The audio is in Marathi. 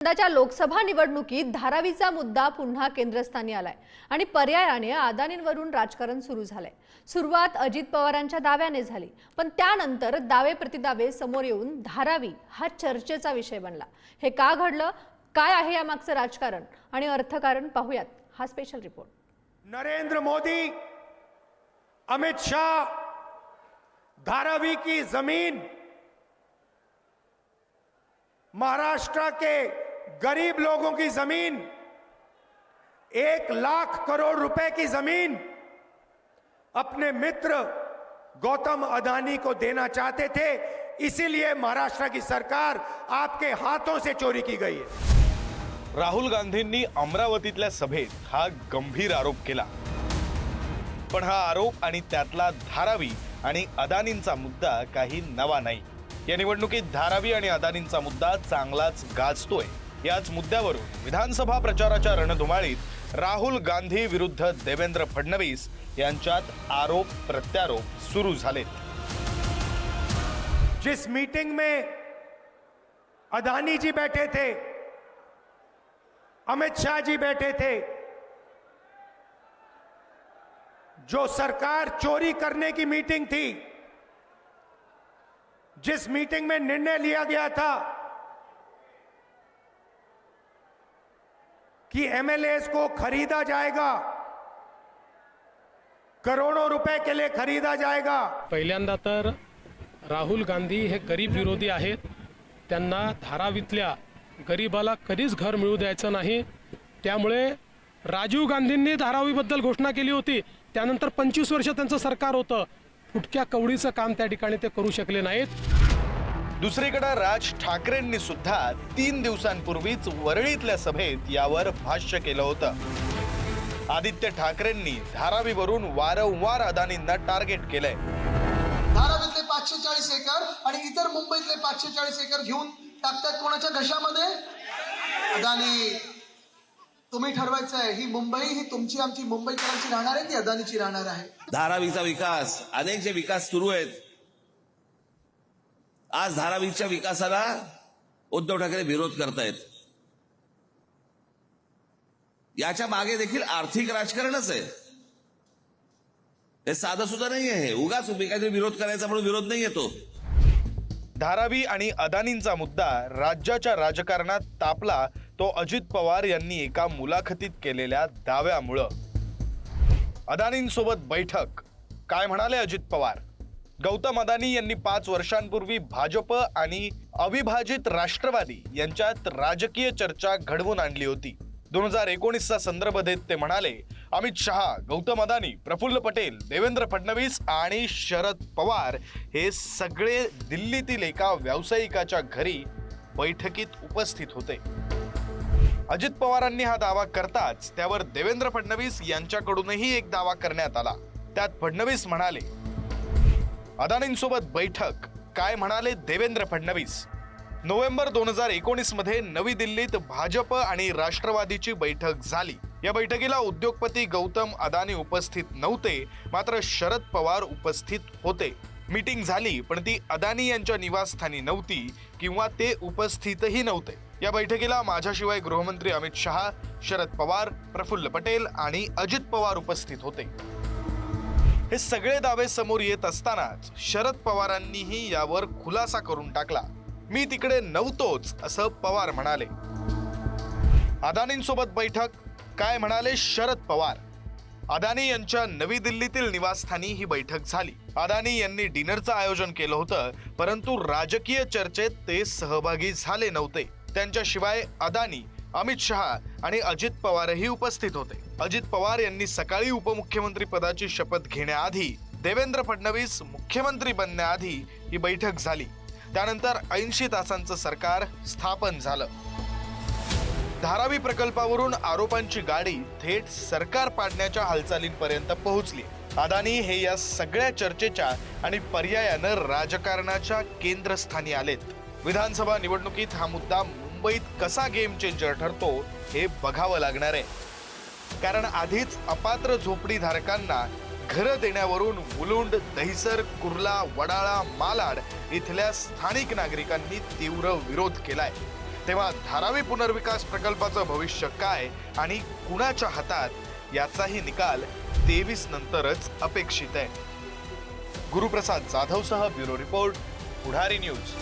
यंदाच्या लोकसभा निवडणुकीत धारावीचा मुद्दा पुन्हा केंद्रस्थानी आलाय आणि पर्यायाने अदानींवरून राजकारण सुरू झालंय। सुरुवात अजित पवारांच्या दाव्याने झाली, पण त्यानंतर दावे प्रतिदावे समोर येऊन धारावी हा चर्चेचा विषय बनला। हे का घडलं, काय आहे यामागचं राजकारण आणि अर्थकारण, पाहूयात हा स्पेशल रिपोर्ट। नरेंद्र मोदी, अमित शाह, धारावी की जमीन महाराष्ट्र के गरीब लोगों की जमीन, 1 लाख करोड़ रुपए की जमीन अपने मित्र गौतम अदानी को देना चाहते थे। इसीलिए महाराष्ट्र की सरकार आपके हाथों से चोरी की गई है। राहुल गांधींनी अमरावतीतल्या सभेत हा गंभीर आरोप केला, पण हा आरोप आणि त्यातला धारावी आणि अदानींचा मुद्दा काही नवा नाही। या निवडणुकीत धारावी आणि अदानींचा मुद्दा चांगलाच गाजतोय। याच मुद्द्यावरून विधानसभा प्रचाराच्या रणधुमाळीत राहुल गांधी विरुद्ध देवेंद्र फडणवीस यांच्यात आरोप प्रत्यारोप सुरू झालेत। जिस मीटिंग में अदानी जी बैठे थे, अमित शाह जी बैठे थे, जो सरकार चोरी करने की मीटिंग थी, जिस मीटिंग में निर्णय लिया गया था कि एमएलएस को खरीदा जाएगा, करोड़ों रुपए के लिए खरीदा जाएगा। पहिल्यांदा तर राहुल गांधी हे गरीब विरोधी आहेत। त्यांना धारावीतल्या गरीबाला कधीच घर मिळू द्यायचं नाही। त्यामुळे राजीव गांधींनी धारावीबद्दल घोषणा केली होती, त्यानंतर 25 वर्ष त्यांचं सरकार होतं। फुटक्या कवडीचं काम त्या ठिकाणी ते करू शकले नाहीत। दुसरीकडे राज ठाकरेंनी सुद्धा 3 दिवसांपूर्वीच वरळीतल्या सभेत यावर भाष्य केलं होतं। आदित्य ठाकरेंनी धारावीवरून वारंवार अदानींना टार्गेट केलंय। धारावीतले 540 एकर आणि इतर मुंबईतले 540 एकर घेऊन टाकतात कोणाच्या घशामध्ये? अदानी। तुम्ही ठरवायचं आहे, ही मुंबई ही तुमची आमची मुंबईकरांची राहणार आहे की अदानीची राहणार आहे? धारावीचा विकास, अनेक जे विकास सुरू आहेत, आज धारावीच्या विकासाला उद्धव ठाकरे विरोध करतायत। याच्या मागे देखील आर्थिक राजकारणच आहे। हे साधं सुद्धा नाही आहे, उगाच काहीतरी विरोध करायचा म्हणून विरोध नाही येतो। धारावी आणि अदानींचा मुद्दा राज्याच्या राजकारणात तापला तो अजित पवार यांनी एका मुलाखतीत केलेल्या दाव्यामुळे। अदानींसोबत बैठक, काय म्हणाले अजित पवार? गौतम अदानी यांनी 5 वर्षांपूर्वी भाजप आणि अविभाजित राष्ट्रवादी यांच्यात राजकीय चर्चा घडवून आणली होती। 2019चा संदर्भ देत ते म्हणाले, अमित शहा, गौतम अदानी, प्रफुल्ल पटेल, देवेंद्र फडणवीस आणि शरद पवार हे सगळे दिल्लीतील एका व्यावसायिकाच्या घरी बैठकीत उपस्थित होते। अजित पवारांनी हा दावा करताच त्यावर देवेंद्र फडणवीस यांच्याकडूनही एक दावा करण्यात आला। त्यात फडणवीस म्हणाले, अदानींसोबत बैठक, काय म्हणाले देवेंद्र फडणवीस? नोव्हेंबर 2019 मध्ये नवी दिल्लीत भाजप आणि राष्ट्रवादीची बैठक झाली। या बैठकीला उद्योगपती गौतम अदानी उपस्थित नव्हते, मात्र शरद पवार उपस्थित होते। मीटिंग झाली, पण ती अदानी यांच्या निवासस्थानी नव्हती किंवा ते उपस्थितही नव्हते। या बैठकीला माझ्याशिवाय गृहमंत्री अमित शहा, शरद पवार, प्रफुल्ल पटेल आणि अजित पवार उपस्थित होते। हे सगळे दावे समोर येत असतानाच शरद पवारांनीही यावर खुलासा करून टाकला। मी तिकडे नव्हतोच असं पवार म्हणाले। अदानींसोबत बैठक, काय म्हणाले शरद पवार? अदानी यांच्या नवी दिल्लीतील निवासस्थानी ही बैठक झाली। अदानी यांनी डिनरचं आयोजन केलं होतं, परंतु राजकीय चर्चेत ते सहभागी झाले नव्हते। त्यांच्याशिवाय अदानी, अमित शहा आणि अजित पवारही उपस्थित होते। अजित पवार यांनी सकाळी उपमुख्यमंत्री पदाची शपथ घेण्याआधी, देवेंद्र फडणवीस मुख्यमंत्री बनण्याआधी ही बैठक झाली। त्यानंतर 80 तासांचं सरकार स्थापन झालं। धारावी प्रकल्पावरून आरोपांची गाडी थेट सरकार पाडण्याच्या हालचालींपर्यंत पोहोचली। अदानी हे या सगळ्या चर्चेच्या आणि पर्यायानं राजकारणाच्या केंद्रस्थानी आलेत। विधानसभा निवडणुकीत हा मुद्दा मुंबईत कसा गेम चेंजर ठरतो हे बघावं लागणार आहे, कारण आधीच अपात्र झोपडीधारकांना घर देण्यावरून मुलुंड, दहिसर, कुर्ला, वडाळा, मालाड इथल्या स्थानिक नागरिकांनी तीव्र विरोध केलाय। तेव्हा धारावी पुनर्विकास प्रकल्पाचं भविष्य काय आणि कुणाच्या हातात याचाही निकाल 23 नंतरच अपेक्षित आहे. गुरुप्रसाद जाधवसह ब्युरो रिपोर्ट, पुढारी न्यूज.